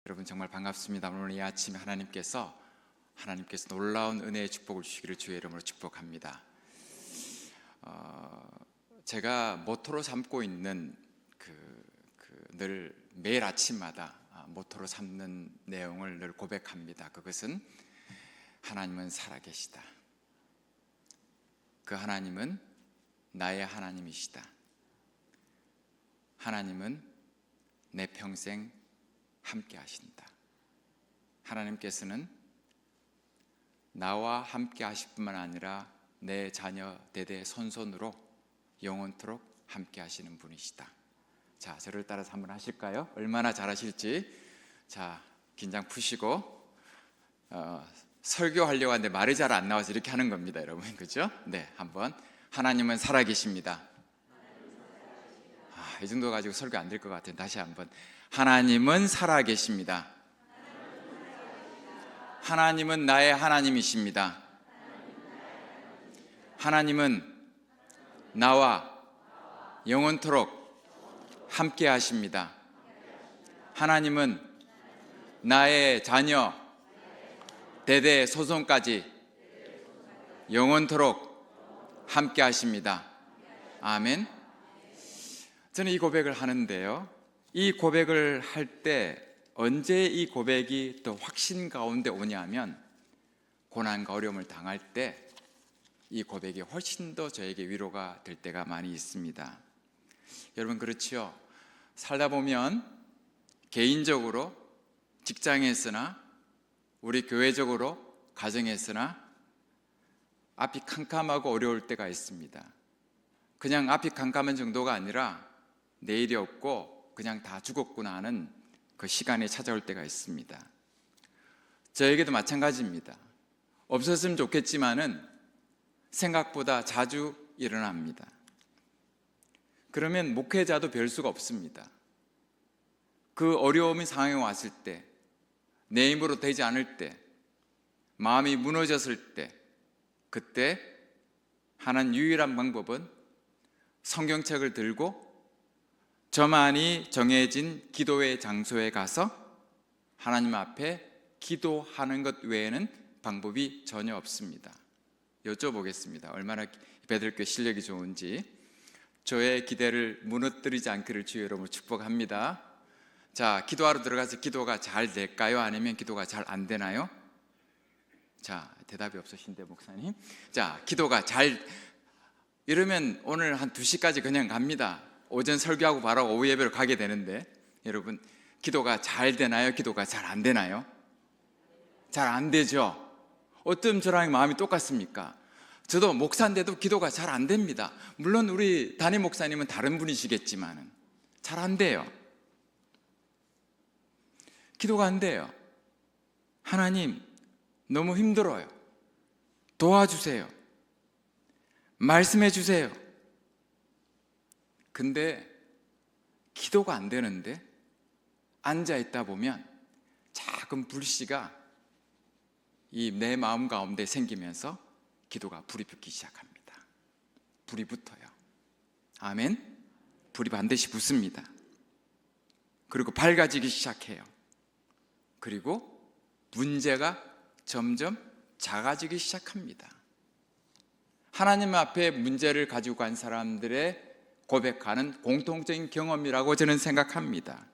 여러분 정말 반갑습니다. 오늘 이 아침에 하나님께서 놀라운 은혜의 축복을 주시기를 주의 이름으로 축복합니다. 제가 모토로 삼고 있는 늘 매일 아침마다 모토로 삼는 내용을 늘 고백합니다. 그것은 하나님은 살아계시다. 그 하나님은 나의 하나님이시다. 하나님은 내 평생 함께 하신다. 하나님께서는 나와 함께 하실 뿐만 아니라 내 자녀 대대 손손으로 영원토록 함께 하시는 분이시다. 자, 저를 따라서 한번 하실까요? 얼마나 잘하실지. 자, 긴장 푸시고 설교하려고 하는데 말이 잘 안 나와서 이렇게 하는 겁니다, 여러분. 그죠? 네, 한번. 하나님은 살아계십니다. 이 정도 가지고 설교 안 될 것 같아요. 다시 한번. 하나님은 살아계십니다. 하나님은 나의 하나님이십니다. 하나님은 나와 영원토록 함께 하십니다. 하나님은 나의 자녀 대대 소손까지 영원토록 함께 하십니다. 아멘. 저는 이 고백을 하는데요, 이 고백을 할 때 언제 이 고백이 또 확신 가운데 오냐면 고난과 어려움을 당할 때 이 고백이 훨씬 더 저에게 위로가 될 때가 많이 있습니다. 여러분 그렇지요? 살다 보면 개인적으로, 직장에서나 우리 교회적으로, 가정에서나 앞이 캄캄하고 어려울 때가 있습니다. 그냥 앞이 캄캄한 정도가 아니라 내일이 없고 그냥 다 죽었구나 하는 그 시간이 찾아올 때가 있습니다. 저에게도 마찬가지입니다. 없었으면 좋겠지만은 생각보다 자주 일어납니다. 그러면 목회자도 별 수가 없습니다. 그 어려움이 상황에 왔을 때, 내 힘으로 되지 않을 때, 마음이 무너졌을 때, 그때 하는 유일한 방법은 성경책을 들고 저만이 정해진 기도의 장소에 가서 하나님 앞에 기도하는 것 외에는 방법이 전혀 없습니다. 여쭤보겠습니다. 얼마나 베들교회 실력이 좋은지. 저의 기대를 무너뜨리지 않기를 주의 이름으로 축복합니다. 자, 기도하러 들어가서 기도가 잘 될까요? 아니면 기도가 잘 안 되나요? 자, 대답이 없으신데 목사님. 자, 기도가 잘, 이러면 오늘 한 2시까지 그냥 갑니다. 오전 설교하고 바로 오후 예배로 가게 되는데, 여러분 기도가 잘 되나요? 기도가 잘 안 되나요? 잘 안 되죠. 어떤 저랑 마음이 똑같습니까? 저도 목사인데도 기도가 잘 안 됩니다. 물론 우리 담임 목사님은 다른 분이시겠지만 잘 안 돼요. 기도가 안 돼요. 하나님, 너무 힘들어요. 도와주세요. 말씀해 주세요. 근데 기도가 안 되는데 앉아 있다 보면 작은 불씨가 이 내 마음 가운데 생기면서 기도가 불이 붙기 시작합니다. 불이 붙어요. 아멘. 불이 반드시 붙습니다. 그리고 밝아지기 시작해요. 그리고 문제가 점점 작아지기 시작합니다. 하나님 앞에 문제를 가지고 간 사람들의 고백하는 공통적인 경험이라고 저는 생각합니다.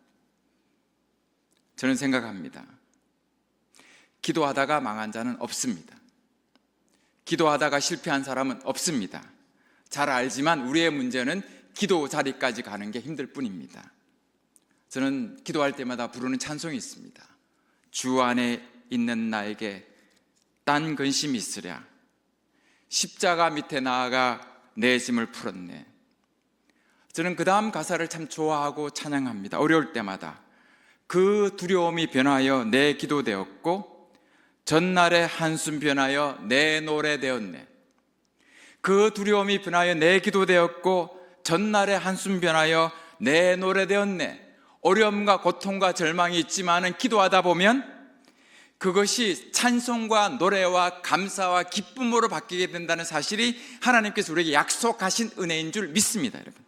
기도하다가 망한 자는 없습니다. 기도하다가 실패한 사람은 없습니다. 잘 알지만 우리의 문제는 기도 자리까지 가는 게 힘들 뿐입니다. 저는 기도할 때마다 부르는 찬송이 있습니다. 주 안에 있는 나에게 딴 근심이 있으랴, 십자가 밑에 나아가 내 짐을 풀었네. 저는 그 다음 가사를 참 좋아하고 찬양합니다. 어려울 때마다 그 두려움이 변하여 내 기도 되었고 전날의 한숨 변하여 내 노래 되었네. 그 두려움이 변하여 내 기도 되었고 전날의 한숨 변하여 내 노래 되었네. 어려움과 고통과 절망이 있지만은 기도하다 보면 그것이 찬송과 노래와 감사와 기쁨으로 바뀌게 된다는 사실이 하나님께서 우리에게 약속하신 은혜인 줄 믿습니다, 여러분.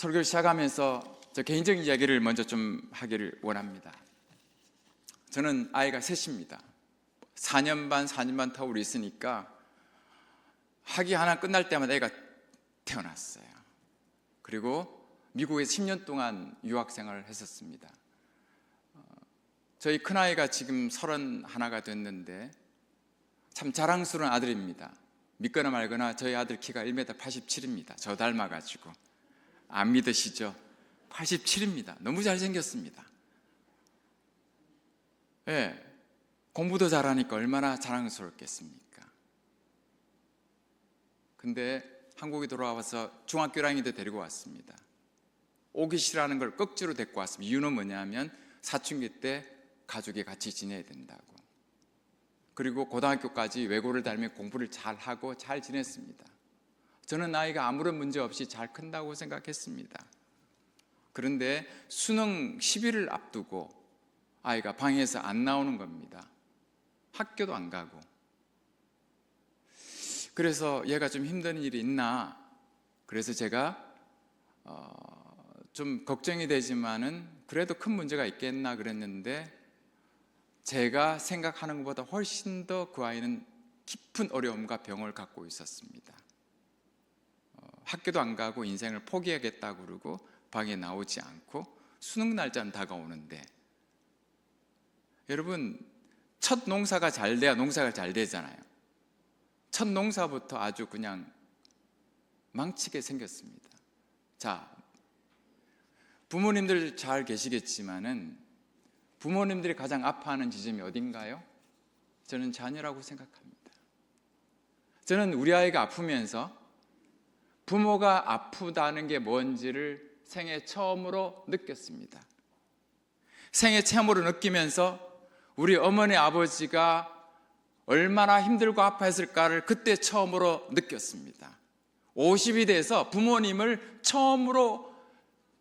설교를 시작하면서 저 개인적인 이야기를 먼저 좀 하기를 원합니다. 저는 아이가 셋입니다. 4년 반 타고 있으니까 학위 하나 끝날 때마다 애가 태어났어요. 그리고 미국에 10년 동안 유학생활을 했었습니다. 저희 큰아이가 지금 31가 됐는데 참 자랑스러운 아들입니다. 믿거나 말거나 저희 아들 키가 1m 87입니다. 저 닮아가지고. 안 믿으시죠? 87입니다. 너무 잘생겼습니다. 예, 공부도 잘하니까 얼마나 자랑스럽겠습니까? 근데 한국에 돌아와서 중학교 1학년 때 데리고 왔습니다. 오기 싫어하는 걸 억지로 데리고 왔습니다. 이유는 뭐냐면 사춘기 때 가족이 같이 지내야 된다고. 그리고 고등학교까지 외고를 다니며 공부를 잘하고 잘 지냈습니다. 저는 아이가 아무런 문제 없이 잘 큰다고 생각했습니다. 그런데 수능 10일을 앞두고 아이가 방에서 안 나오는 겁니다. 학교도 안 가고. 그래서 얘가 좀 힘든 일이 있나? 그래서 제가 좀 걱정이 되지만은 그래도 큰 문제가 있겠나 그랬는데 제가 생각하는 것보다 훨씬 더 그 아이는 깊은 어려움과 병을 갖고 있었습니다. 학교도 안 가고 인생을 포기하겠다고 그러고 방에 나오지 않고 수능 날짜는 다가오는데, 여러분 첫 농사가 잘 돼야 농사가 잘 되잖아요. 첫 농사부터 아주 그냥 망치게 생겼습니다. 자, 부모님들 잘 계시겠지만은 부모님들이 가장 아파하는 지점이 어딘가요? 저는 자녀라고 생각합니다. 저는 우리 아이가 아프면서 부모가 아프다는 게 뭔지를 생애 처음으로 느꼈습니다. 생애 처음으로 느끼면서 우리 어머니 아버지가 얼마나 힘들고 아파했을까를 그때 처음으로 느꼈습니다. 50이 돼서 부모님을 처음으로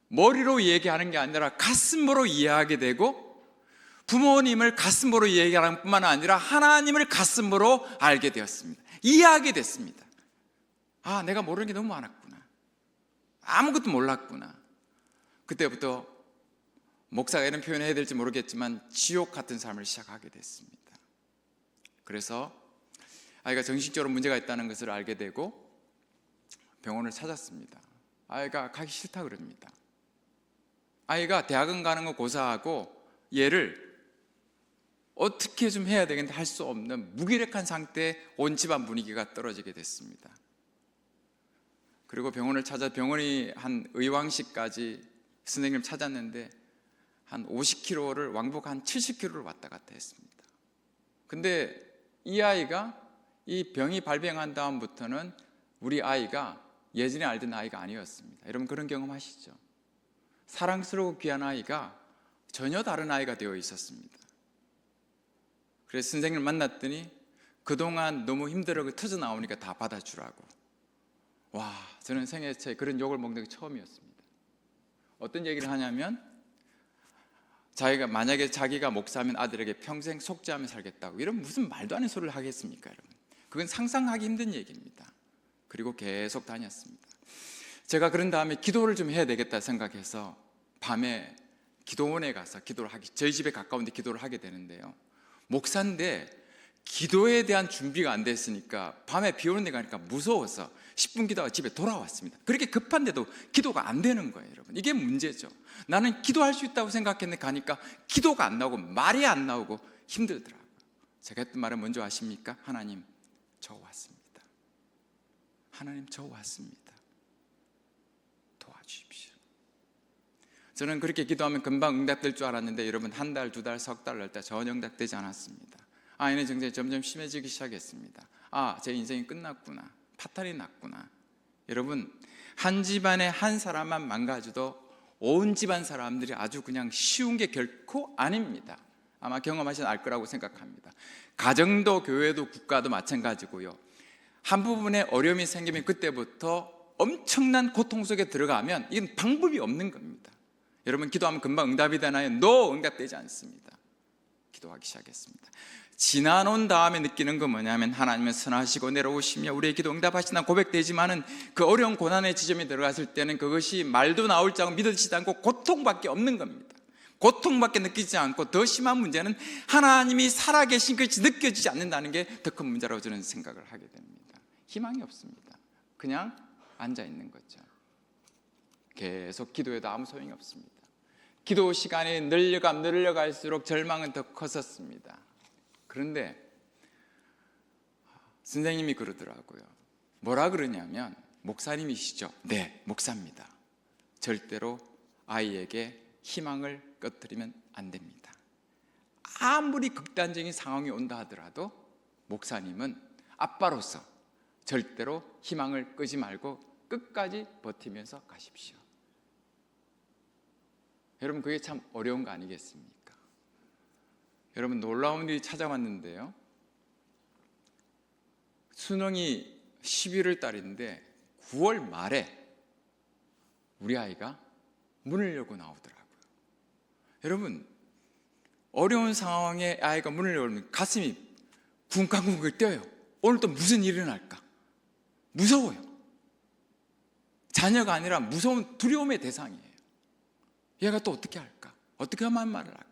머리로 얘기하는 게 아니라 가슴으로 이해하게 되고, 부모님을 가슴으로 이해하는 뿐만 아니라 하나님을 가슴으로 알게 되었습니다. 이해하게 됐습니다. 아, 내가 모르는 게 너무 많았구나. 아무것도 몰랐구나. 그때부터 목사가 이런 표현을 해야 될지 모르겠지만 지옥 같은 삶을 시작하게 됐습니다. 그래서 아이가 정신적으로 문제가 있다는 것을 알게 되고 병원을 찾았습니다. 아이가 가기 싫다 그럽니다. 아이가 대학은 가는 거 고사하고 얘를 어떻게 좀 해야 되겠는데 할 수 없는 무기력한 상태에 온 집안 분위기가 떨어지게 됐습니다. 그리고 병원을 찾아 병원이 한 의왕시까지 선생님을 찾았는데 한 50km를 왕복 한 70km를 왔다 갔다 했습니다. 근데 이 아이가 이 병이 발병한 다음부터는 우리 아이가 예전에 알던 아이가 아니었습니다. 여러분 그런 경험 하시죠? 사랑스러워 귀한 아이가 전혀 다른 아이가 되어 있었습니다. 그래서 선생님을 만났더니 그동안 너무 힘들어 터져 나오니까 다 받아주라고. 와, 저는 생애 초에 그런 욕을 먹는 게 처음이었습니다. 어떤 얘기를 하냐면 만약에 자기가 목사면 아들에게 평생 속죄하며 살겠다고, 이런 무슨 말도 안 되는 소리를 하겠습니까 여러분? 그건 상상하기 힘든 얘기입니다. 그리고 계속 다녔습니다. 제가 그런 다음에 기도를 좀 해야 되겠다 생각해서 밤에 기도원에 가서 기도를 저희 집에 가까운데 기도를 하게 되는데요, 목사인데 기도에 대한 준비가 안 됐으니까 밤에 비 오는 데 가니까 무서워서 10분 기도하고 집에 돌아왔습니다. 그렇게 급한데도 기도가 안 되는 거예요 여러분. 이게 문제죠. 나는 기도할 수 있다고 생각했는데 가니까 기도가 안 나오고 말이 안 나오고 힘들더라고요. 제가 했던 말은 뭔지 아십니까? 하나님, 저 왔습니다. 하나님, 저 왔습니다. 도와주십시오. 저는 그렇게 기도하면 금방 응답될 줄 알았는데 여러분, 한 달, 두 달, 석 달 날 때 전혀 응답되지 않았습니다. 아이는 증상이 점점 심해지기 시작했습니다. 아, 제 인생이 끝났구나, 파탄이 났구나. 여러분, 한 집안에 한 사람만 망가져도 온 집안 사람들이 아주 그냥 쉬운 게 결코 아닙니다. 아마 경험하시면 알 거라고 생각합니다. 가정도 교회도 국가도 마찬가지고요. 한 부분에 어려움이 생기면 그때부터 엄청난 고통 속에 들어가면 이건 방법이 없는 겁니다. 여러분, 기도하면 금방 응답이 되나요? No, 응답되지 않습니다. 기도하기 시작했습니다. 지나놓은 다음에 느끼는 건 뭐냐면 하나님은 선하시고 내려오시며 우리의 기도 응답하신다는 고백되지만은 그 어려운 고난의 지점에 들어갔을 때는 그것이 말도 나올 줄 알고 믿어지지 않고 고통밖에 없는 겁니다. 고통밖에 느끼지 않고 더 심한 문제는 하나님이 살아계신 것이 느껴지지 않는다는 게 더 큰 문제라고 저는 생각을 하게 됩니다. 희망이 없습니다. 그냥 앉아있는 거죠. 계속 기도해도 아무 소용이 없습니다. 기도 시간이 늘려갈수록 절망은 더 컸었습니다. 그런데 선생님이 그러더라고요. 뭐라 그러냐면, 목사님이시죠? 네, 목사입니다. 절대로 아이에게 희망을 꺼뜨리면 안 됩니다. 아무리 극단적인 상황이 온다 하더라도 목사님은 아빠로서 절대로 희망을 끄지 말고 끝까지 버티면서 가십시오. 여러분, 그게 참 어려운 거 아니겠습니까? 여러분, 놀라운 일이 찾아왔는데요, 수능이 11월 달인데 9월 말에 우리 아이가 문을 열고 나오더라고요. 여러분, 어려운 상황에 아이가 문을 열면 가슴이 쿵쾅쿵쾅 뛰어요. 오늘 또 무슨 일이 일어날까? 무서워요. 자녀가 아니라 무서운 두려움의 대상이에요. 얘가 또 어떻게 할까? 어떻게 한 말을 할까?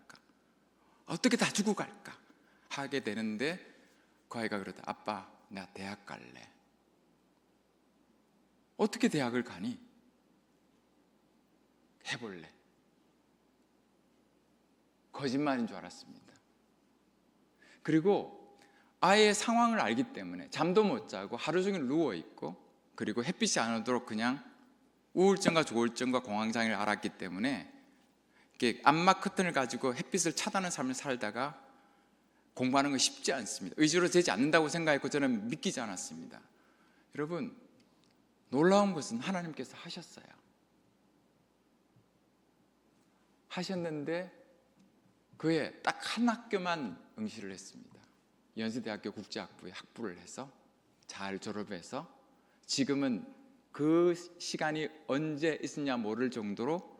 어떻게 다 주고 갈까? 하게 되는데 그 아이가 그러다, 아빠, 나 대학 갈래. 어떻게 대학을 가니? 해볼래. 거짓말인 줄 알았습니다. 그리고 아이의 상황을 알기 때문에 잠도 못 자고 하루 종일 누워있고, 그리고 햇빛이 안 오도록 그냥 우울증과 조울증과 공황장애를 앓았기 때문에 이렇게 암막 커튼을 가지고 햇빛을 차단하는 삶을 살다가 공부하는 건 쉽지 않습니다. 의지로 되지 않는다고 생각했고 저는 믿기지 않았습니다. 여러분, 놀라운 것은 하나님께서 하셨어요. 하셨는데 그에 딱 한 학교만 응시를 했습니다. 연세대학교 국제학부에 학부를 해서 잘 졸업해서 지금은 그 시간이 언제 있었냐 모를 정도로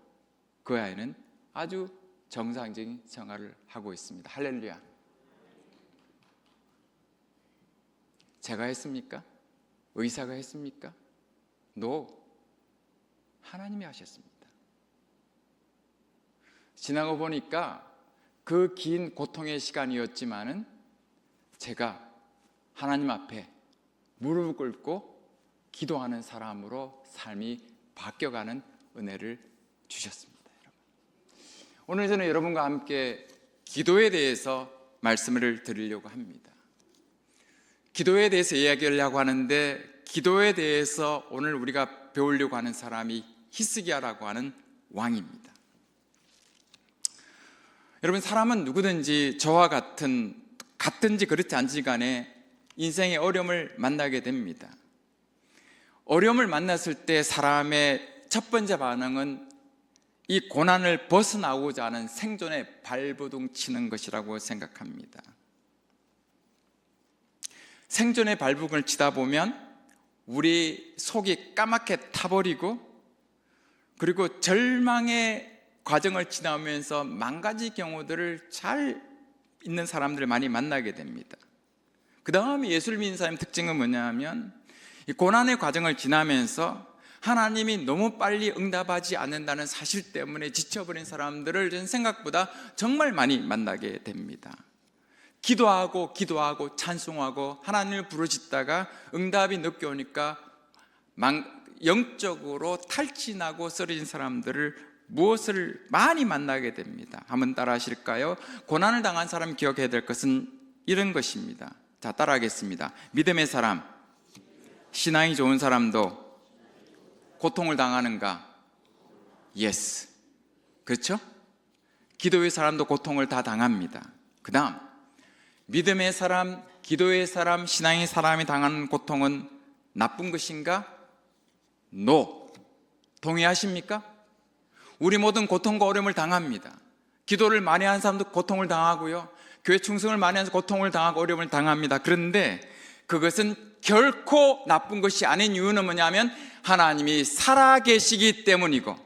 그 아이는 아주 정상적인 생활을 하고 있습니다. 할렐루야. 제가 했습니까? 의사가 했습니까? No. 하나님이 하셨습니다. 지나고 보니까 그 긴 고통의 시간이었지만은 제가 하나님 앞에 무릎을 꿇고 기도하는 사람으로 삶이 바뀌어가는 은혜를 주셨습니다. 여러분. 오늘 저는 여러분과 함께 기도에 대해서 말씀을 드리려고 합니다. 기도에 대해서 이야기하려고 하는데, 기도에 대해서 오늘 우리가 배우려고 하는 사람이 히스기야라고 하는 왕입니다. 여러분, 사람은 누구든지 저와 같든지 그렇지 않지 간에 인생의 어려움을 만나게 됩니다. 어려움을 만났을 때 사람의 첫 번째 반응은 이 고난을 벗어나고자 하는 생존의 발버둥 치는 것이라고 생각합니다. 생존의 발버둥을 치다 보면 우리 속이 까맣게 타버리고, 그리고 절망의 과정을 지나오면서 망가질 경우들을 잘 있는 사람들을 많이 만나게 됩니다. 그 다음에 예수를 믿는 사람의 특징은 뭐냐면, 이 고난의 과정을 지나면서 하나님이 너무 빨리 응답하지 않는다는 사실 때문에 지쳐버린 사람들을 저는 생각보다 정말 많이 만나게 됩니다. 기도하고 찬송하고 하나님을 부르짖다가 응답이 늦게 오니까 영적으로 탈진하고 쓰러진 사람들을 무엇을 많이 만나게 됩니다. 한번 따라 하실까요? 고난을 당한 사람이 기억해야 될 것은 이런 것입니다. 자, 따라하겠습니다. 믿음의 사람, 신앙이 좋은 사람도 고통을 당하는가? Yes. 그렇죠? 기도의 사람도 고통을 다 당합니다. 그 다음, 믿음의 사람, 기도의 사람, 신앙의 사람이 당하는 고통은 나쁜 것인가? No. 동의하십니까? 우리 모든 고통과 어려움을 당합니다. 기도를 많이 하는 사람도 고통을 당하고요, 교회 충성을 많이 하는 고통을 당하고 어려움을 당합니다. 그런데 그것은 결코 나쁜 것이 아닌 이유는 뭐냐면 하나님이 살아계시기 때문이고,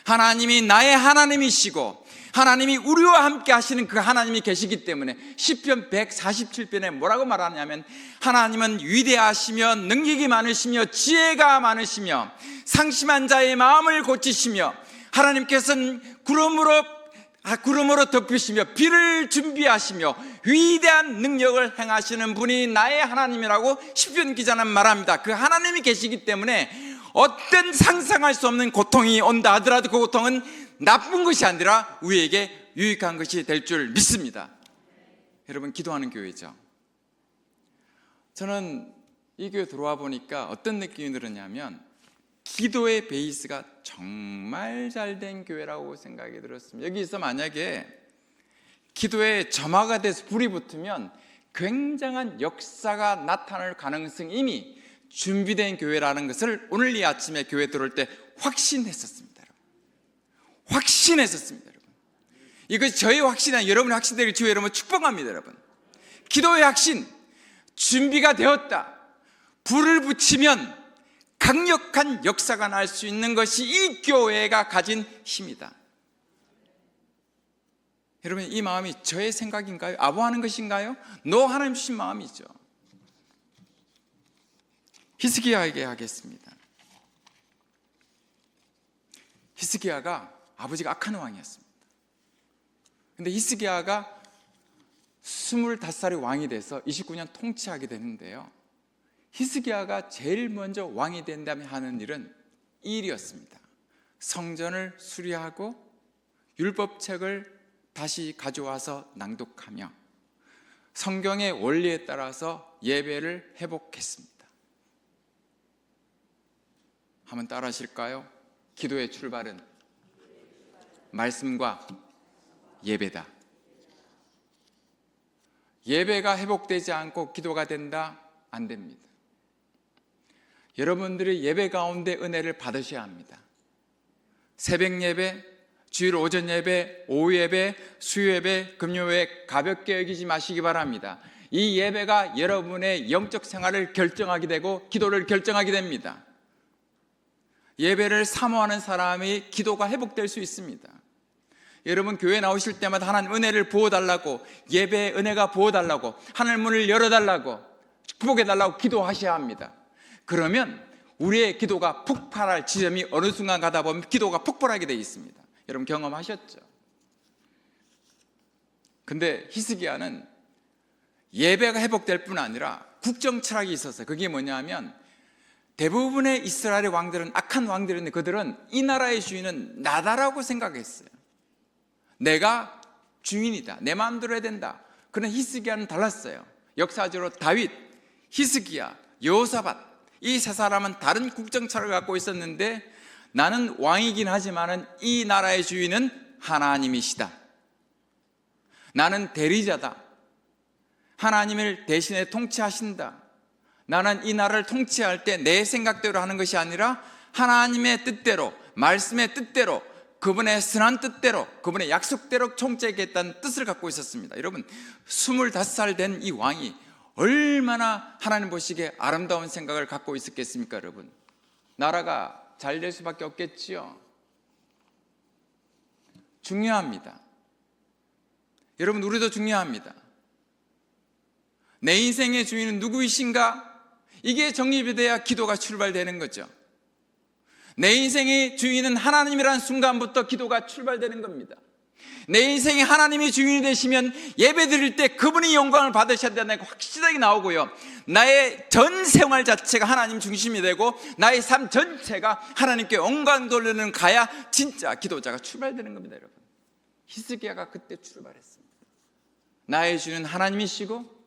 하나님이 나의 하나님이시고 하나님이 우리와 함께 하시는 그 하나님이 계시기 때문에 시편 147편에 뭐라고 말하냐면 하나님은 위대하시며 능력이 많으시며 지혜가 많으시며 상심한 자의 마음을 고치시며 하나님께서는 구름으로 덮으시며 비를 준비하시며 위대한 능력을 행하시는 분이 나의 하나님이라고 시편 기자는 말합니다. 그 하나님이 계시기 때문에 어떤 상상할 수 없는 고통이 온다 하더라도 그 고통은 나쁜 것이 아니라 우리에게 유익한 것이 될 줄 믿습니다. 여러분, 기도하는 교회죠. 저는 이 교회 들어와 보니까 어떤 느낌이 들었냐면 기도의 베이스가 정말 잘된 교회라고 생각이 들었습니다. 여기서 만약에 기도에 점화가 돼서 불이 붙으면 굉장한 역사가 나타날 가능성이 이미 준비된 교회라는 것을 오늘 이 아침에 교회 들어올 때 확신했었습니다. 확신했었습니다. 여러분, 이것이 저의 확신이 아니라 여러분의 확신되길 주의 이름으로 축복합니다. 여러분, 기도의 확신, 준비가 되었다. 불을 붙이면 강력한 역사가 날 수 있는 것이 이 교회가 가진 힘이다. 여러분, 이 마음이 저의 생각인가요? 아부하는 것인가요? 하나님 주신 마음이죠. 히스기야에게 하겠습니다. 히스기야가 아버지가 악한 왕이었습니다. 근데 히스기야가 25살의 왕이 돼서 29년 통치하게 되는데요, 히스기야가 제일 먼저 왕이 된다면 하는 일은 이 일이었습니다. 성전을 수리하고 율법책을 다시 가져와서 낭독하며 성경의 원리에 따라서 예배를 회복했습니다. 한번 따라 하실까요? 기도의 출발은 말씀과 예배다. 예배가 회복되지 않고 기도가 된다? 안 됩니다. 여러분들이 예배 가운데 은혜를 받으셔야 합니다. 새벽 예배, 주일 오전 예배, 오후 예배, 수요 예배, 금요 예배 가볍게 여기지 마시기 바랍니다. 이 예배가 여러분의 영적 생활을 결정하게 되고 기도를 결정하게 됩니다. 예배를 사모하는 사람이 기도가 회복될 수 있습니다. 여러분, 교회 나오실 때마다 하나님 은혜를 부어달라고, 예배의 은혜가 부어달라고, 하늘 문을 열어달라고, 축복해달라고 기도하셔야 합니다. 그러면 우리의 기도가 폭발할 지점이 어느 순간 가다 보면 기도가 폭발하게 되어 있습니다. 여러분 경험하셨죠? 근데 히스기야는 예배가 회복될 뿐 아니라 국정 철학이 있었어요. 그게 뭐냐면 대부분의 이스라엘의 왕들은 악한 왕들인데 그들은 이 나라의 주인은 나다라고 생각했어요. 내가 주인이다. 내 마음대로 해야 된다. 그러나 히스기야는 달랐어요. 역사적으로 다윗, 히스기야, 여호사밧 이 세 사람은 다른 국정 철학을 갖고 있었는데 나는 왕이긴 하지만 이 나라의 주인은 하나님이시다. 나는 대리자다. 하나님을 대신에 통치하신다. 나는 이 나라를 통치할 때 내 생각대로 하는 것이 아니라 하나님의 뜻대로, 말씀의 뜻대로, 그분의 선한 뜻대로, 그분의 약속대로 통치하겠다는 뜻을 갖고 있었습니다. 여러분, 25살 된 이 왕이 얼마나 하나님 보시기에 아름다운 생각을 갖고 있었겠습니까? 여러분, 나라가 잘 될 수밖에 없겠지요. 중요합니다. 여러분, 우리도 중요합니다. 내 인생의 주인은 누구이신가? 이게 정립이 돼야 기도가 출발되는 거죠. 내 인생의 주인은 하나님이라는 순간부터 기도가 출발되는 겁니다. 내 인생에 하나님이 주인이 되시면 예배 드릴 때 그분이 영광을 받으셔야 된다는 게 확실하게 나오고요, 나의 전 생활 자체가 하나님 중심이 되고 나의 삶 전체가 하나님께 영광 돌리는 가야 진짜 기도자가 출발되는 겁니다. 여러분, 히스기야가 그때 출발했습니다. 나의 주인은 하나님이시고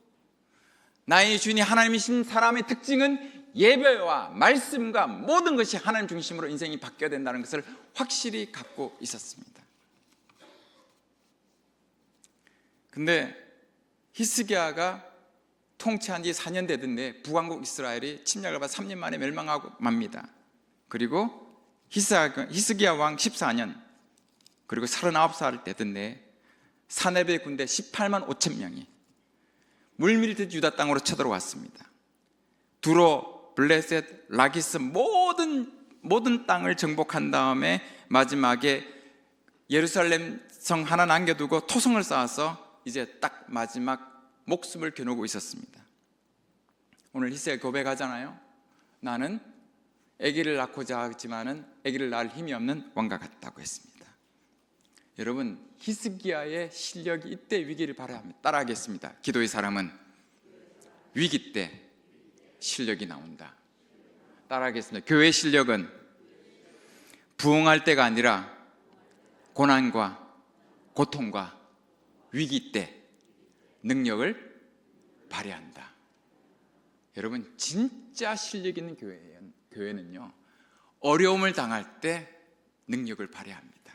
나의 주인이 하나님이신 사람의 특징은 예배와 말씀과 모든 것이 하나님 중심으로 인생이 바뀌어야 된다는 것을 확실히 갖고 있었습니다. 근데 히스기야가 통치한 지 4년 되던데 북왕국 이스라엘이 침략을 받아 3년 만에 멸망하고 맙니다. 그리고 히스기야 왕 14년, 그리고 39살 되던데 사네베 군대 18만 5천 명이 물밀듯 유다 땅으로 쳐들어왔습니다. 두로, 블레셋, 라기스 모든 땅을 정복한 다음에 마지막에 예루살렘 성 하나 남겨두고 토성을 쌓아서 이제 딱 마지막 목숨을 겨누고 있었습니다. 오늘 히스기야 고백하잖아요. 나는 아기를 낳고자 하지만은 아기를 낳을 힘이 없는 왕과 같다고 했습니다. 여러분, 히스기야의 실력이 이때 위기를 발휘합니다 따라하겠습니다. 기도의 사람은 위기 때 실력이 나온다. 따라하겠습니다. 교회 실력은 부흥할 때가 아니라 고난과 고통과 위기 때 능력을 발휘한다. 여러분, 진짜 실력 있는 교회는요, 어려움을 당할 때 능력을 발휘합니다.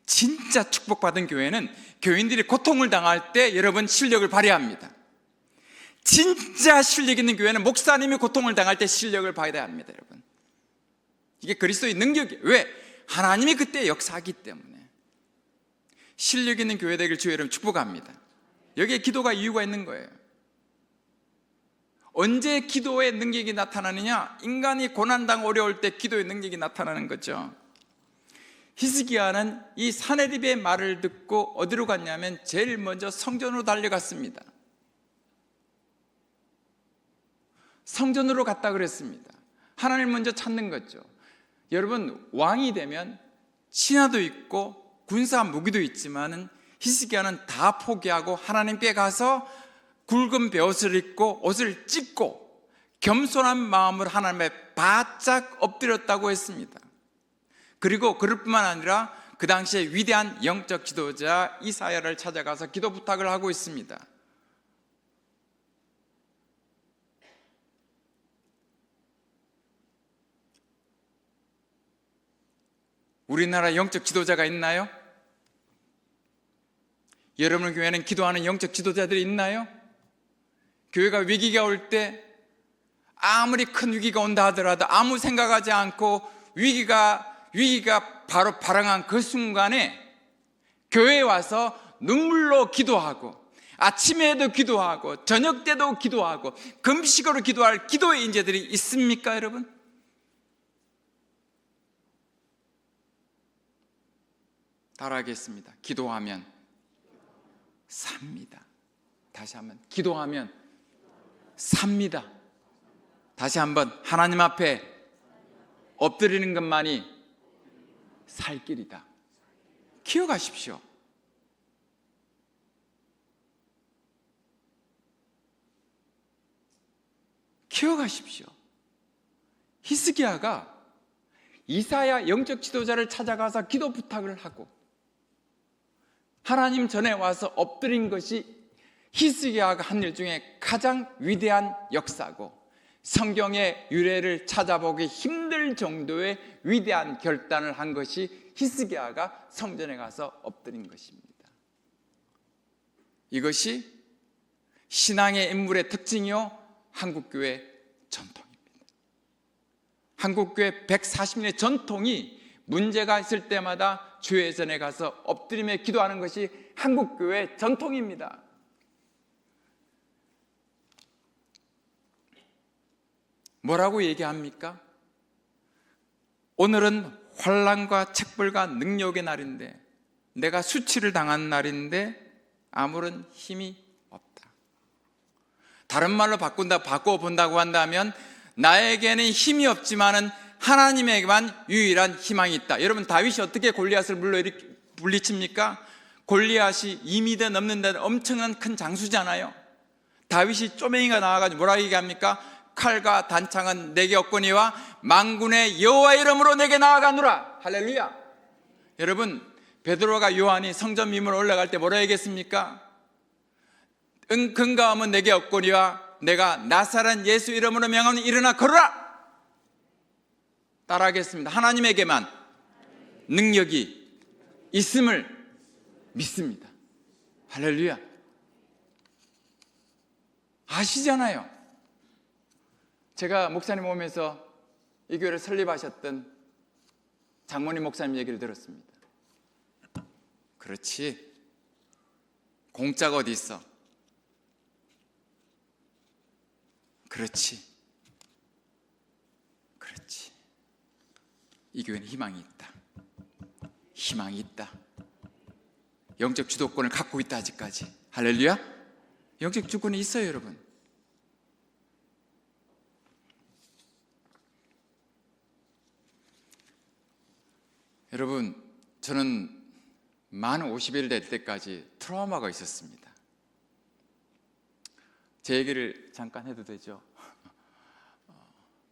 진짜 축복받은 교회는 교인들이 고통을 당할 때 여러분 실력을 발휘합니다. 진짜 실력 있는 교회는 목사님이 고통을 당할 때 실력을 발휘해야 합니다. 여러분, 이게 그리스도의 능력이에요. 왜? 하나님이 그때 역사하기 때문에. 실력 있는 교회 되길 주의 이름 축복합니다. 여기에 기도가 이유가 있는 거예요. 언제 기도의 능력이 나타나느냐? 인간이 고난당 어려울 때 기도의 능력이 나타나는 거죠. 히스기야는 이 사네립의 말을 듣고 어디로 갔냐면 제일 먼저 성전으로 달려갔습니다. 성전으로 갔다 그랬습니다. 하나님을 먼저 찾는 거죠. 여러분, 왕이 되면 신하도 있고 군사 무기도 있지만은 히스기야는 다 포기하고 하나님께 가서 굵은 베옷을 입고 옷을 찢고 겸손한 마음으로 하나님에 바짝 엎드렸다고 했습니다. 그리고 그럴 뿐만 아니라 그 당시에 위대한 영적 지도자 이사야를 찾아가서 기도 부탁을 하고 있습니다. 우리나라 영적 지도자가 있나요? 여러분 교회는 기도하는 영적 지도자들이 있나요? 교회가 위기가 올 때 아무리 큰 위기가 온다 하더라도 아무 생각하지 않고 위기가 바로 발생한 그 순간에 교회에 와서 눈물로 기도하고 아침에도 기도하고 저녁 때도 기도하고 금식으로 기도할 기도의 인재들이 있습니까, 여러분? 따라하겠습니다. 기도하면 삽니다. 다시 한번, 기도하면 삽니다. 다시 한번, 하나님 앞에 엎드리는 것만이 살 길이다. 기억하십시오. 기억하십시오. 히스기야가 이사야 영적 지도자를 찾아가서 기도 부탁을 하고 하나님 전에 와서 엎드린 것이 히스기야가 한 일 중에 가장 위대한 역사고 성경의 유래를 찾아보기 힘들 정도의 위대한 결단을 한 것이 히스기야가 성전에 가서 엎드린 것입니다. 이것이 신앙의 인물의 특징이요, 한국교회 전통입니다. 한국교회 140년의 전통이 문제가 있을 때마다 주회전에 가서 엎드리며 기도하는 것이 한국교회 전통입니다. 뭐라고 얘기합니까? 오늘은 환난과 책벌과 능력의 날인데, 내가 수치를 당한 날인데 아무런 힘이 없다. 다른 말로 바꿔본다고 한다면 나에게는 힘이 없지만은 하나님에게만 유일한 희망이 있다. 여러분, 다윗이 어떻게 골리앗을 물리칩니까? 골리앗이 2m 넘는 데는 엄청난 큰 장수잖아요. 다윗이 쪼맹이가 나와가지고 뭐라고 얘기합니까? 칼과 단창은 내게 없거니와 만군의 여호와 이름으로 내게 나아가노라. 할렐루야. 여러분, 베드로가 요한이 성전 미문 올라갈 때 뭐라 얘기했습니까? 근거함은 내게 없거니와 내가 나사렛 예수 이름으로 명하노니 일어나 걸어라. 따라하겠습니다. 하나님에게만 능력이 있음을 믿습니다. 할렐루야. 아시잖아요. 제가 목사님 오면서 이 교회를 설립하셨던 장모님 목사님 얘기를 들었습니다. 그렇지, 공짜가 어디 있어? 그렇지. 이 교회는 희망이 있다. 희망이 있다. 영적 주도권을 갖고 있다. 아직까지. 할렐루야. 영적 주권이 있어요, 여러분. 여러분, 저는 만 50일 될 때까지 트라우마가 있었습니다. 제 얘기를 잠깐 해도 되죠?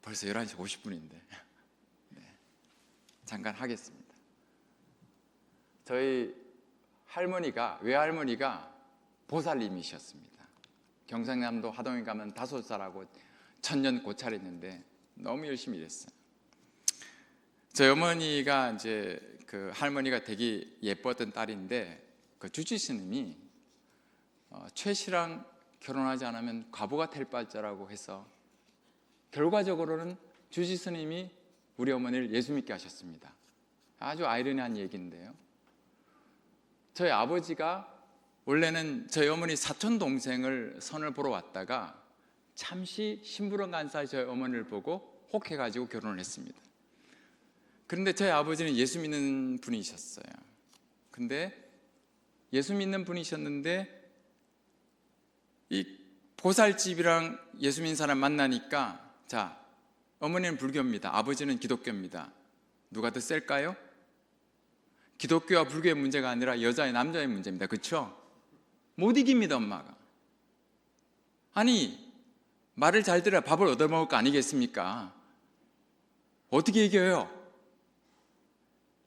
벌써 11시 50분인데 잠깐 하겠습니다. 저희 할머니가, 외할머니가 보살님이셨습니다. 경상남도 하동에 가면 다소사라고 천년 고찰했는데 너무 열심히 일했어요. 저희 어머니가 이제 그 할머니가 되게 예뻤던 딸인데, 그 주지스님이 최씨랑 결혼하지 않으면 과부가 될 바자라고 해서 결과적으로는 주지스님이 우리 어머니를 예수 믿게 하셨습니다. 아주 아이러니한 얘기인데요. 저희 아버지가 원래는 저희 어머니 사촌 동생을 선을 보러 왔다가 잠시 심부름 간 사이 저희 어머니를 보고 혹해가지고 결혼을 했습니다. 그런데 저희 아버지는 예수 믿는 분이셨어요. 근데 예수 믿는 분이셨는데 이 보살집이랑 예수 믿는 사람 만나니까, 자, 어머니는 불교입니다. 아버지는 기독교입니다. 누가 더 셀까요? 기독교와 불교의 문제가 아니라 여자의 남자의 문제입니다. 그렇죠? 못 이깁니다, 엄마가. 아니, 말을 잘 들어야 밥을 얻어먹을 거 아니겠습니까? 어떻게 이겨요?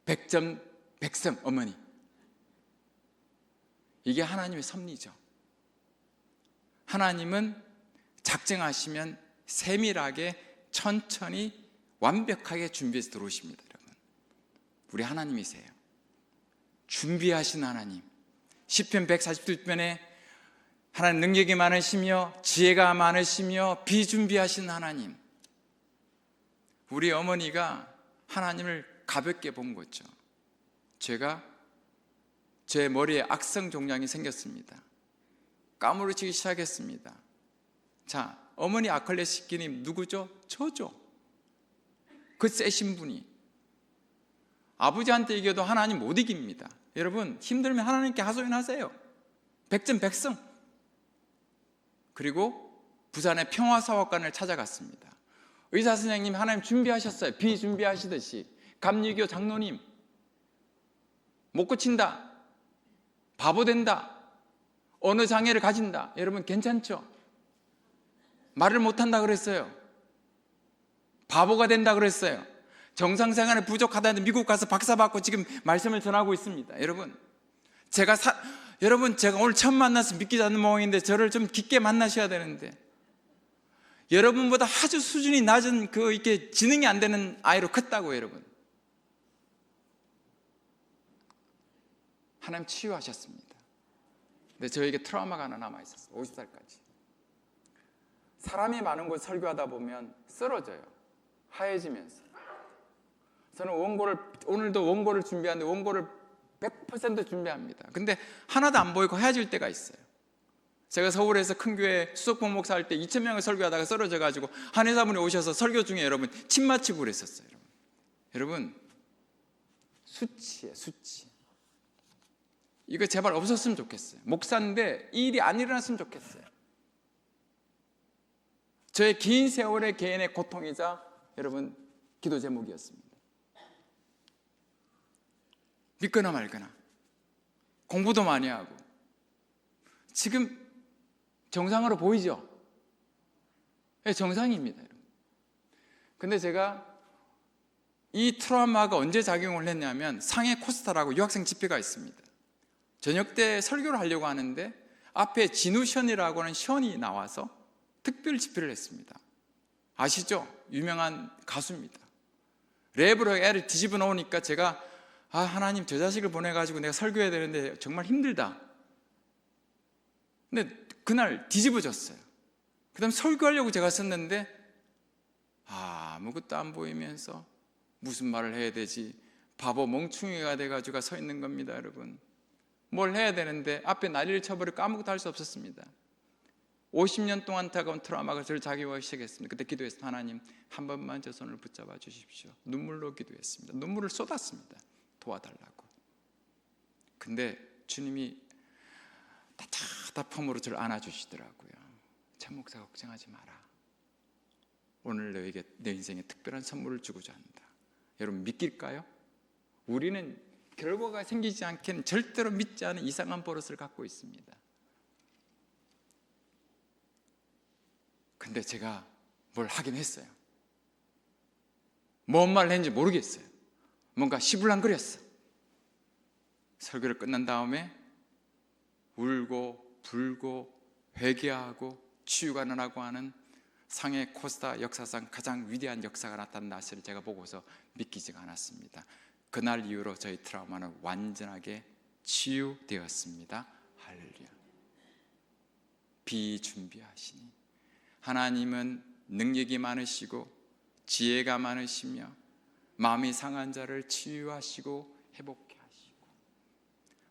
100점 100승 어머니. 이게 하나님의 섭리죠. 하나님은 작정하시면 세밀하게 천천히 완벽하게 준비해서 들어오십니다. 여러분, 우리 하나님이세요. 준비하신 하나님. 시편 147편에 하나님 능력이 많으시며 지혜가 많으시며 비준비하신 하나님. 우리 어머니가 하나님을 가볍게 본 거죠. 제가 제 머리에 악성 종양이 생겼습니다. 까무러치기 시작했습니다. 자, 어머니 아클레시키님 누구죠? 저죠. 그 세신 분이. 아버지한테 이겨도 하나님 못 이깁니다. 여러분, 힘들면 하나님께 하소연하세요. 100점 100승. 그리고 부산의 평화사업관을 찾아갔습니다. 의사 선생님, 하나님 준비하셨어요. 비준비하시듯이. 감리교 장로님, 못 고친다, 바보 된다, 어느 장애를 가진다. 여러분 괜찮죠? 말을 못한다 그랬어요. 바보가 된다 그랬어요. 정상생활에 부족하다는데 미국 가서 박사 받고 지금 말씀을 전하고 있습니다. 여러분, 제가 오늘 처음 만나서 믿기지 않는 모양인데 저를 좀 깊게 만나셔야 되는데, 여러분보다 아주 수준이 낮은 이렇게 지능이 안 되는 아이로 컸다고요. 여러분, 하나님 치유하셨습니다. 근데 저에게 트라우마가 하나 남아있었어요. 50살까지. 사람이 많은 곳 설교하다 보면 쓰러져요. 하얘지면서. 저는 오늘도 원고를 준비하는데 원고를 100% 준비합니다. 근데 하나도 안 보이고 하얘질 때가 있어요. 제가 서울에서 큰 교회 수석봉 목사 할 때 2,000명을 설교하다가 쓰러져가지고 한의사분이 오셔서 설교 중에 여러분 침 맞히고 그랬었어요. 여러분, 수치예요, 수치. 이거 제발 없었으면 좋겠어요. 목사인데 이 일이 안 일어났으면 좋겠어요. 저의 긴 세월의 개인의 고통이자 여러분 기도 제목이었습니다. 믿거나 말거나 공부도 많이 하고 지금 정상으로 보이죠? 네, 정상입니다. 여러분. 근데 제가 이 트라우마가 언제 작용을 했냐면, 상해 코스타라고 유학생 집회가 있습니다. 저녁 때 설교를 하려고 하는데 앞에 진우션이라고 하는 션이 나와서 특별 집회를 했습니다. 아시죠? 유명한 가수입니다. 랩으로 애를 뒤집어 놓으니까 제가 하나님, 저 자식을 보내가지고 내가 설교해야 되는데 정말 힘들다. 근데 그날 뒤집어졌어요. 그 다음 설교하려고 제가 썼는데 아무것도 안 보이면서 무슨 말을 해야 되지? 바보 멍충이가 돼가지고 서 있는 겁니다. 여러분, 뭘 해야 되는데 앞에 난리를 쳐버리고 아무것도 할 수 없었습니다. 50년 동안 다가온 트라우마가 저를 자기화하기 시작했습니다. 그때 기도했습니다. 하나님, 한 번만 저 손을 붙잡아 주십시오. 눈물로 기도했습니다. 눈물을 쏟았습니다. 도와달라고. 근데 주님이 답답함으로 저를 안아주시더라고요. 참 목사 걱정하지 마라. 오늘 너에게 내 인생에 특별한 선물을 주고자 한다. 여러분 믿길까요? 우리는 결과가 생기지 않게는 절대로 믿지 않은 이상한 버릇을 갖고 있습니다. 근데 제가 뭘 하긴 했어요. 뭔 말을 했는지 모르겠어요. 뭔가 시불랑거렸어. 설교를 끝난 다음에 울고 불고 회개하고 치유가 나라고 하는 상해 코스타 역사상 가장 위대한 역사가 나타난 사실을 제가 보고서 믿기지가 않았습니다. 그날 이후로 저희 트라우마는 완전하게 치유되었습니다. 할렐루야. 비준비하시니 하나님은 능력이 많으시고 지혜가 많으시며 마음이 상한 자를 치유하시고 회복케 하시고,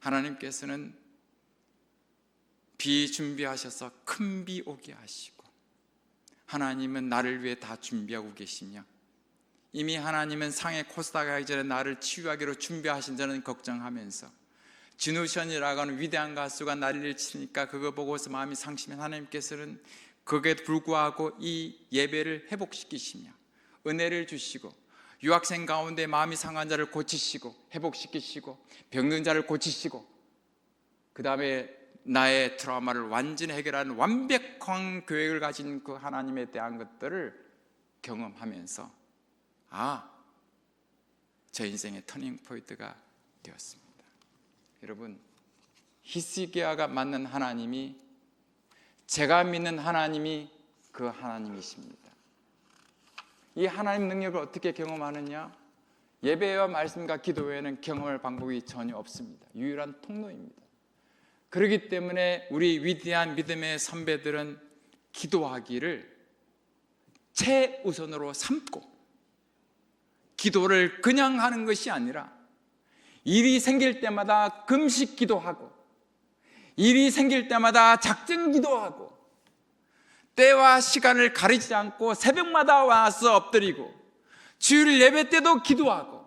하나님께서는 비준비하셔서 큰 비 오게 하시고, 하나님은 나를 위해 다 준비하고 계시며 이미 하나님은 상해 코스타 가기 전에 나를 치유하기로 준비하신 저는 걱정하면서, 진우션이라고 하는 위대한 가수가 난리를 치니까 그거 보고서 마음이 상심한 하나님께서는 그게 불구하고 이 예배를 회복시키시며 은혜를 주시고, 유학생 가운데 마음이 상한 자를 고치시고 회복시키시고 병든 자를 고치시고, 그 다음에 나의 트라우마를 완전히 해결하는 완벽한 계획을 가진 그 하나님에 대한 것들을 경험하면서 제 인생의 터닝 포인트가 되었습니다. 여러분, 히스기야가 맞는 하나님이, 제가 믿는 하나님이 그 하나님이십니다. 이 하나님 능력을 어떻게 경험하느냐? 예배와 말씀과 기도 외에는 경험할 방법이 전혀 없습니다. 유일한 통로입니다. 그렇기 때문에 우리 위대한 믿음의 선배들은 기도하기를 최우선으로 삼고, 기도를 그냥 하는 것이 아니라 일이 생길 때마다 금식 기도하고, 일이 생길 때마다 작정 기도하고, 때와 시간을 가리지 않고 새벽마다 와서 엎드리고, 주일 예배 때도 기도하고,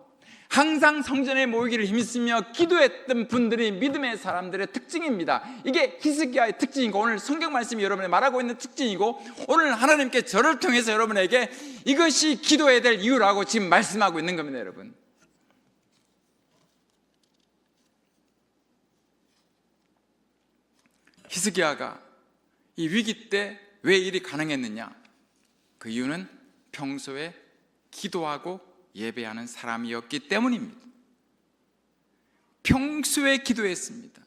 항상 성전에 모이기를 힘쓰며 기도했던 분들이 믿음의 사람들의 특징입니다. 이게 히스기야의 특징이고, 오늘 성경 말씀이 여러분에 말하고 있는 특징이고, 오늘 하나님께 저를 통해서 여러분에게 이것이 기도해야 될 이유라고 지금 말씀하고 있는 겁니다. 여러분, 히스기야가 이 위기 때 왜 일이 가능했느냐? 그 이유는 평소에 기도하고 예배하는 사람이었기 때문입니다. 평소에 기도했습니다.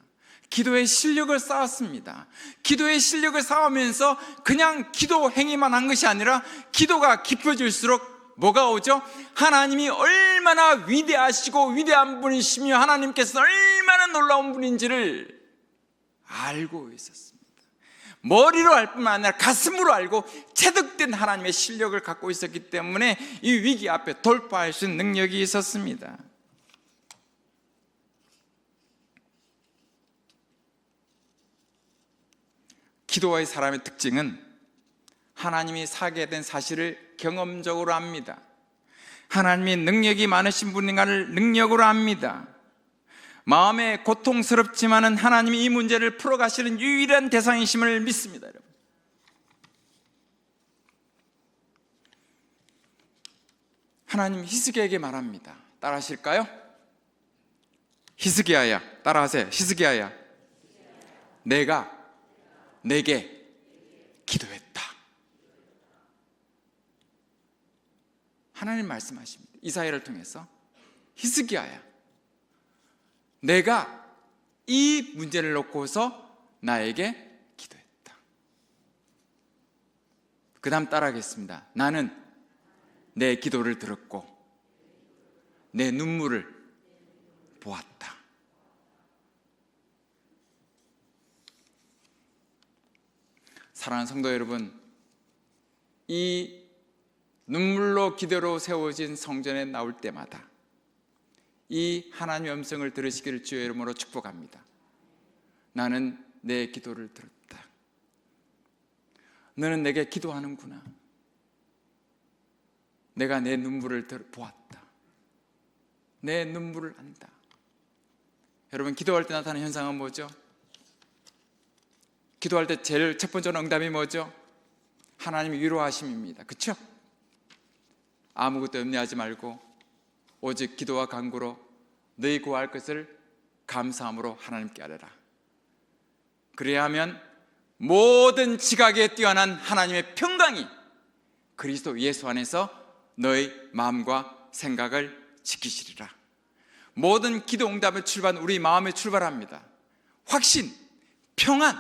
기도의 실력을 쌓았습니다. 기도의 실력을 쌓으면서 그냥 기도 행위만 한 것이 아니라, 기도가 깊어질수록 뭐가 오죠? 하나님이 얼마나 위대하시고 위대한 분이시며 하나님께서 얼마나 놀라운 분인지를 알고 있었습니다. 머리로 알 뿐만 아니라 가슴으로 알고 체득된 하나님의 실력을 갖고 있었기 때문에 이 위기 앞에 돌파할 수 있는 능력이 있었습니다. 기도의 사람의 특징은 하나님이 살게 된 사실을 경험적으로 압니다. 하나님이 능력이 많으신 분인가를 능력으로 압니다. 마음에 고통스럽지만은 하나님이 이 문제를 풀어가시는 유일한 대상이심을 믿습니다. 여러분, 하나님 히스기야에게 말합니다. 따라하실까요? 히스기야야, 따라하세요. 히스기야야, 내가 내게 기도했다. 하나님 말씀하십니다. 이사야를 통해서, 히스기야야, 내가 이 문제를 놓고서 나에게 기도했다. 그 다음 따라하겠습니다. 나는 내 기도를 들었고 내 눈물을 보았다. 사랑하는 성도 여러분, 이 눈물로 기도로 세워진 성전에 나올 때마다 이 하나님의 음성을 들으시기를 주의 이름으로 축복합니다. 나는 내 기도를 들었다. 너는 내게 기도하는구나. 내가 내 눈물을 보았다. 내 눈물을 안다. 여러분, 기도할 때 나타나는 현상은 뭐죠? 기도할 때 제일 첫 번째로 응답이 뭐죠? 하나님의 위로하심입니다. 그렇죠? 아무것도 염려하지 말고 오직 기도와 간구로 너희 구할 것을 감사함으로 하나님께 아뢰라. 그래야 하면 모든 지각에 뛰어난 하나님의 평강이 그리스도 예수 안에서 너희 마음과 생각을 지키시리라. 모든 기도 응답의 출발은 우리 마음에 출발합니다. 확신, 평안,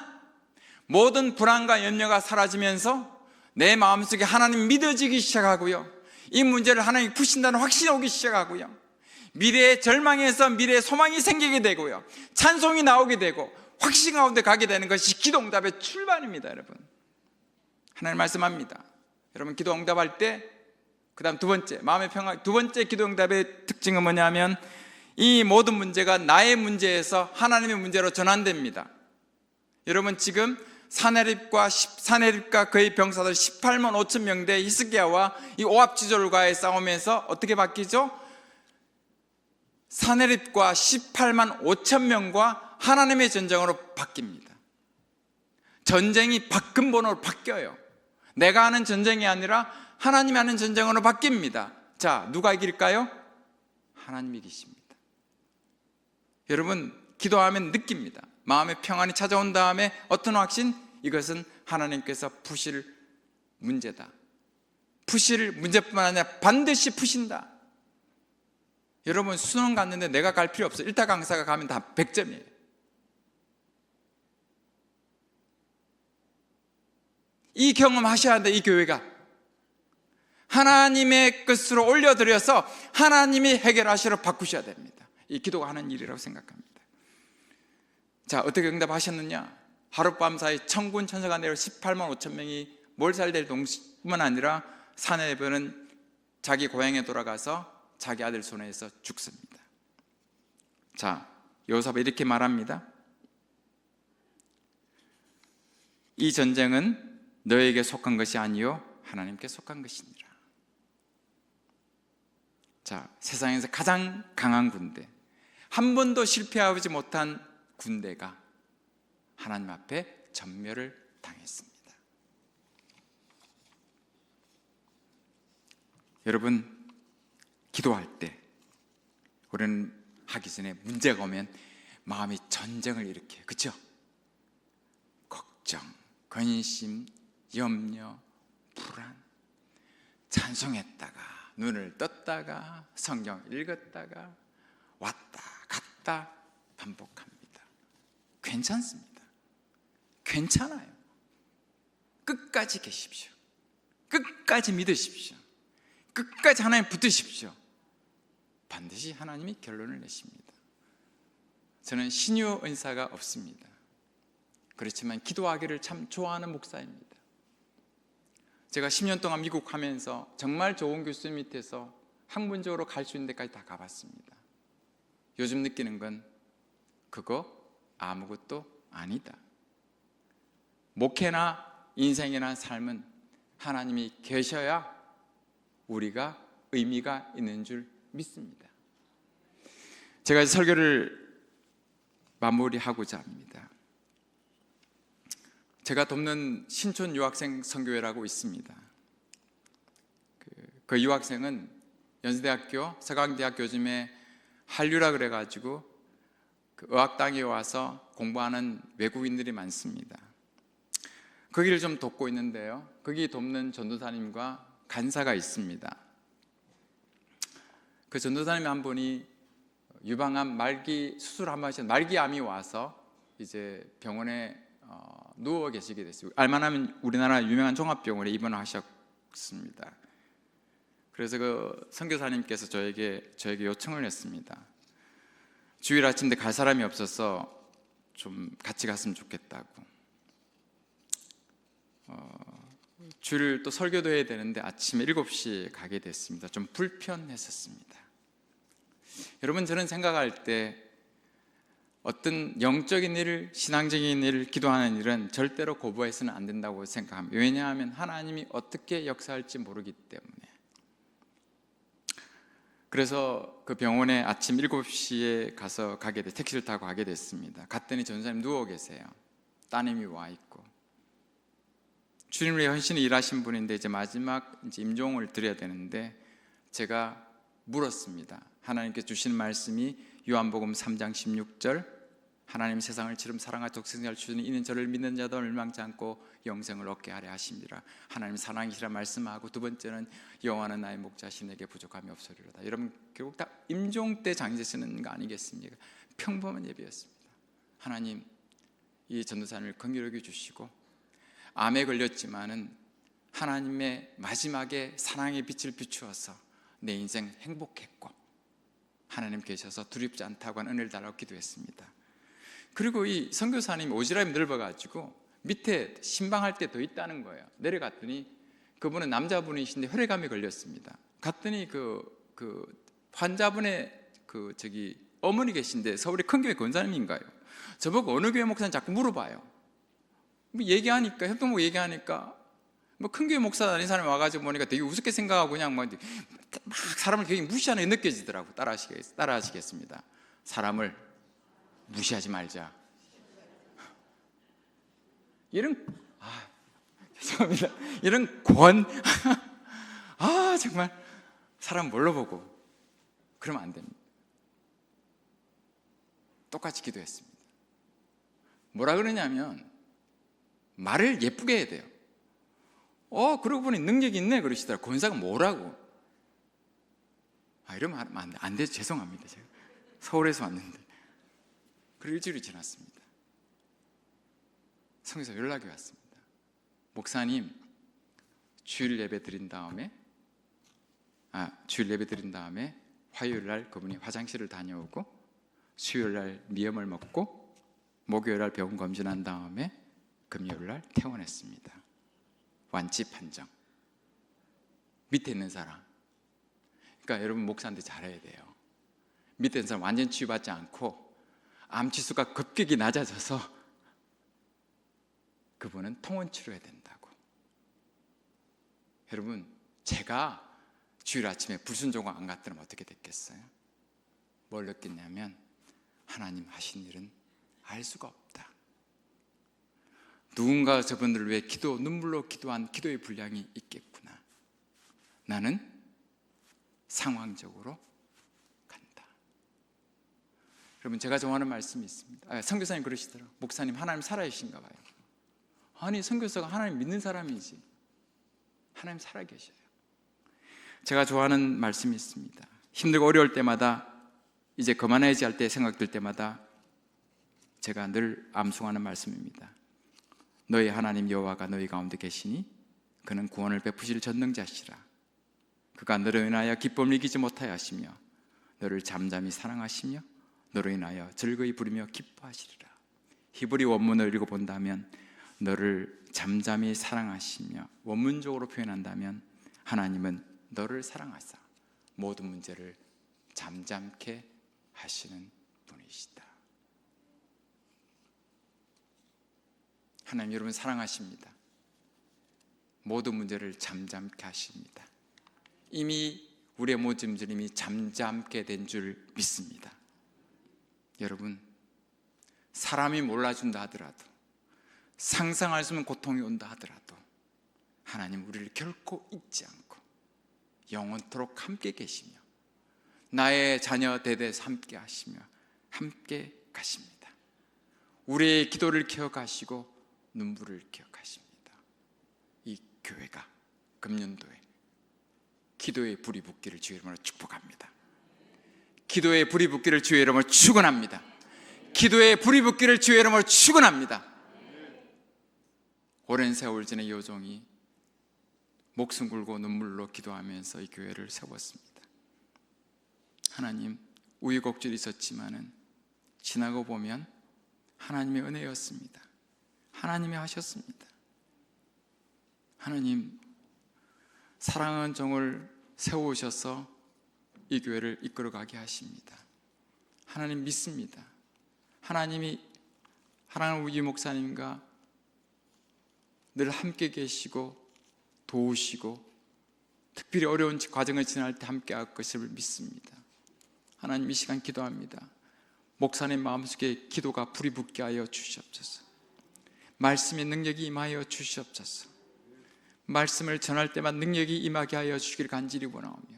모든 불안과 염려가 사라지면서 내 마음속에 하나님 믿어지기 시작하고요, 이 문제를 하나님이 푸신다는 확신이 오기 시작하고요, 미래의 절망에서 미래의 소망이 생기게 되고요, 찬송이 나오게 되고 확신 가운데 가게 되는 것이 기도 응답의 출발입니다. 여러분, 하나님 말씀합니다. 여러분, 기도 응답할 때 그 다음 두 번째, 마음의 평안, 두 번째 기도 응답의 특징은 뭐냐면 이 모든 문제가 나의 문제에서 하나님의 문제로 전환됩니다. 여러분, 지금 사내립과 그의 병사들 18만 5천 명대 히스기야와 이 오합지졸과의 싸움에서 어떻게 바뀌죠? 사내립과 18만 5천 명과 하나님의 전쟁으로 바뀝니다. 전쟁이 바꾼번호로 바뀌어요. 내가 하는 전쟁이 아니라 하나님이 하는 전쟁으로 바뀝니다. 자, 누가 이길까요? 하나님이 이기십니다. 여러분, 기도하면 느낍니다. 마음의 평안이 찾아온 다음에 어떤 확신? 이것은 하나님께서 푸실 문제다. 푸실 문제뿐만 아니라 반드시 푸신다. 여러분, 수능 갔는데 내가 갈 필요 없어요. 1타 강사가 가면 다 100점이에요. 이 경험하셔야 한다. 이 교회가 하나님의 것으로 올려드려서 하나님이 해결하시러 바꾸셔야 됩니다. 이 기도가 하는 일이라고 생각합니다. 자, 어떻게 응답하셨느냐? 하룻밤 사이 천군 천사가 내려 18만 5천 명이 몰살될 동시뿐만 아니라 사내립은 자기 고향에 돌아가서 자기 아들 손에서 죽습니다. 자, 여호사밧이 이렇게 말합니다. 이 전쟁은 너에게 속한 것이 아니요 하나님께 속한 것이니라. 자, 세상에서 가장 강한 군대, 한 번도 실패하지 못한 군대가 하나님 앞에 전멸을 당했습니다. 여러분, 기도할 때 우리는 하기 전에 문제가 오면 마음이 전쟁을 일으켜요. 그렇죠? 걱정, 근심, 염려, 불안, 찬송했다가 눈을 떴다가 성경 읽었다가 왔다 갔다 반복합니다. 괜찮습니다. 괜찮아요. 끝까지 계십시오. 끝까지 믿으십시오. 끝까지 하나님 붙으십시오. 반드시 하나님이 결론을 내십니다. 저는 신유 은사가 없습니다. 그렇지만 기도하기를 참 좋아하는 목사입니다. 제가 10년 동안 미국 하면서 정말 좋은 교수 밑에서 학문적으로 갈 수 있는 데까지 다 가봤습니다. 요즘 느끼는 건 그거 아무것도 아니다. 목회나 인생이나 삶은 하나님이 계셔야 우리가 의미가 있는 줄 믿습니다. 제가 설교를 마무리하고자 합니다. 제가 돕는 신촌 유학생 선교회라고 있습니다. 그 유학생은 연세대학교, 서강대학교 요즘에 한류라 그래가지고 그 의학당에 와서 공부하는 외국인들이 많습니다. 거기를 좀 돕고 있는데요, 거기 돕는 전도사님과 간사가 있습니다. 그 전도사님 한 분이 유방암 말기 수술 한 번 하신 말기암이 와서 이제 병원에 누워 계시게 됐어요. 알만하면 우리나라 유명한 종합병원에 입원하셨습니다. 그래서 그 선교사님께서 저에게 요청을 했습니다. 주일 아침인데 갈 사람이 없어서 좀 같이 갔으면 좋겠다고. 주일 또 설교도 해야 되는데 아침에 7시에 가게 됐습니다. 좀 불편했었습니다. 여러분, 저는 생각할 때 어떤 영적인 일을, 신앙적인 일을, 기도하는 일은 절대로 고부해서는 안 된다고 생각합니다. 왜냐하면 하나님이 어떻게 역사할지 모르기 때문에. 그래서 그 병원에 아침 7시에 택시를 타고 가게 됐습니다. 갔더니 전사님 누워 계세요. 따님이 와 있고. 주님을 위해 헌신히 일하신 분인데 이제 마지막 임종을 드려야 되는데 제가 물었습니다. 하나님께 주시는 말씀이 요한복음 3장 16절, 하나님 세상을 지름 사랑하 독생자를 주시니 이는 저를 믿는 자도 멸망치 않고 영생을 얻게 하려 하심이라. 하나님 사랑이시라 말씀하고, 두 번째는 여호와는 나의 목자시니 내게 부족함이 없으리로다. 여러분, 결국 다 임종 때 장제 쓰는 거 아니겠습니까? 평범한 예배였습니다. 하나님, 이 전도사님을 긍휼히 주시고, 암에 걸렸지만은 하나님의 마지막에 사랑의 빛을 비추어서 내 인생 행복했고 하나님 계셔서 두렵지 않다고 하는 은혜를 달라고 기도했습니다. 그리고 이 선교사님이 오지랖이 넓어가지고 밑에 신방할 때 더 있다는 거예요. 내려갔더니 그분은 남자분이신데 혈액암이 걸렸습니다. 갔더니 그 환자분의 어머니 계신데 서울의 큰 교회 권사님인가요? 저보고 어느 교회 목사님 자꾸 물어봐요. 얘기하니까, 협동목 얘기하니까 큰 교회 목사 다니는 사람이 와가지고 보니까 되게 우습게 생각하고 그냥 막 사람을 되게 무시하는 게 느껴지더라고. 따라하시겠습니다. 사람을 무시하지 말자. 죄송합니다. 이런 정말 사람 뭘로 보고 그러면 안 됩니다. 똑같이 기도했습니다. 뭐라 그러냐면 말을 예쁘게 해야 돼요. 그러고 보니 능력이 있네 그러시더라고요. 권사가 뭐라고? 이러면 안 돼요. 죄송합니다. 제가 서울에서 왔는데. 그리고 일주일이 지났습니다. 성에서 연락이 왔습니다. 목사님, 주일 예배 드린 다음에 화요일 날 그분이 화장실을 다녀오고 수요일 날 미염을 먹고 목요일 날 병원 검진한 다음에 금요일 날 퇴원했습니다. 완치 판정. 밑에 있는 사람, 그러니까 여러분 목사한테 잘해야 돼요. 밑에 있는 사람 완전 치유받지 않고 암 지수가 급격히 낮아져서 그분은 통원 치료해야 된다고. 여러분, 제가 주일 아침에 불순종을 안 갔더니 어떻게 됐겠어요? 뭘 느꼈냐면 하나님 하신 일은 알 수가 없다. 누군가 저분들을 위해 눈물로 기도한 기도의 분량이 있겠구나. 나는 상황적으로 간다. 여러분, 제가 좋아하는 말씀이 있습니다. 선교사님 그러시더라고요. 목사님, 하나님 살아계신가 봐요. 아니, 선교사가 하나님 믿는 사람이지. 하나님 살아계셔요. 제가 좋아하는 말씀이 있습니다. 힘들고 어려울 때마다, 이제 그만해야지 할 때 생각들 때마다 제가 늘 암송하는 말씀입니다. 너희 하나님 여호와가 너희 가운데 계시니 그는 구원을 베푸실 전능자시라. 그가 너를 인하여 기쁨을 이기지 못하여 하시며 너를 잠잠히 사랑하시며 너로 인하여 즐거이 부르며 기뻐하시리라. 히브리 원문을 읽어본다면 너를 잠잠히 사랑하시며, 원문적으로 표현한다면 하나님은 너를 사랑하사 모든 문제를 잠잠케 하시는 분이시다. 하나님 여러분 사랑하십니다. 모든 문제를 잠잠케 하십니다. 이미 우리의 모든 문제는 이미 잠잠게 된 줄 믿습니다. 여러분, 사람이 몰라준다 하더라도, 상상할 수 없는 고통이 온다 하더라도 하나님 우리를 결코 잊지 않고 영원토록 함께 계시며 나의 자녀 대대에서 함께 하시며 함께 가십니다. 우리의 기도를 기억하시고 눈물을 기억하십니다. 이 교회가 금년도에 기도의 불이 붙기를 주의 이름으로 축복합니다. 기도의 불이 붙기를 주의 이름으로 축원합니다. 기도의 불이 붙기를 주의 이름으로 축원합니다. 오랜 세월 전에 여종이 목숨 걸고 눈물로 기도하면서 이 교회를 세웠습니다. 하나님, 우여곡절이 있었지만은 지나고 보면 하나님의 은혜였습니다. 하나님이 하셨습니다. 하나님, 사랑하는 종을 세우셔서 이 교회를 이끌어가게 하십니다. 하나님 믿습니다. 하나님이 사랑하는 우지 목사님과 늘 함께 계시고 도우시고 특별히 어려운 과정을 지날 때 함께할 것을 믿습니다. 하나님, 이 시간 기도합니다. 목사님 마음속에 기도가 불이 붙게 하여 주시옵소서. 말씀의 능력이 임하여 주시옵소서. 말씀을 전할 때만 능력이 임하게 하여 주시기를 간절히 원하오며,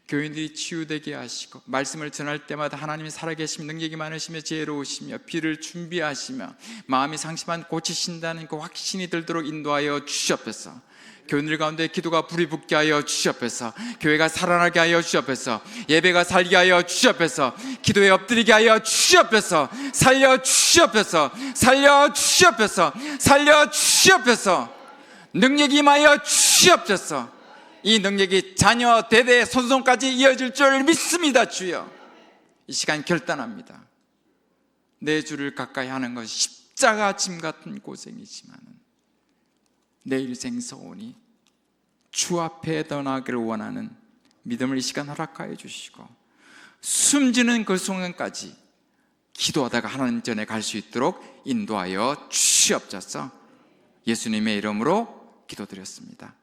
교인들이 치유되게 하시고 말씀을 전할 때마다 하나님이 살아계시며 능력이 많으시며 지혜로우시며 비를 준비하시며 마음이 상심한 고치신다는 그 확신이 들도록 인도하여 주시옵소서. 교인들 가운데 기도가 불이 붙게 하여 주시옵소서. 교회가 살아나게 하여 주시옵소서. 예배가 살게 하여 주시옵소서. 기도에 엎드리게 하여 주시옵소서. 살려 주시옵소서. 살려 주시옵소서. 살려 주시옵소서. 능력이 임하여 주시옵소서. 이 능력이 자녀 대대 손손까지 이어질 줄 믿습니다. 주여, 이 시간 결단합니다. 내 주를 가까이 하는 것이 십자가 짐 같은 고생이지만 내 일생 소원이 주 앞에 떠나기를 원하는 믿음을 이 시간 허락하여 주시고, 숨지는 그 순간까지 기도하다가 하나님 전에 갈 수 있도록 인도하여 주시옵소서. 예수님의 이름으로 기도드렸습니다.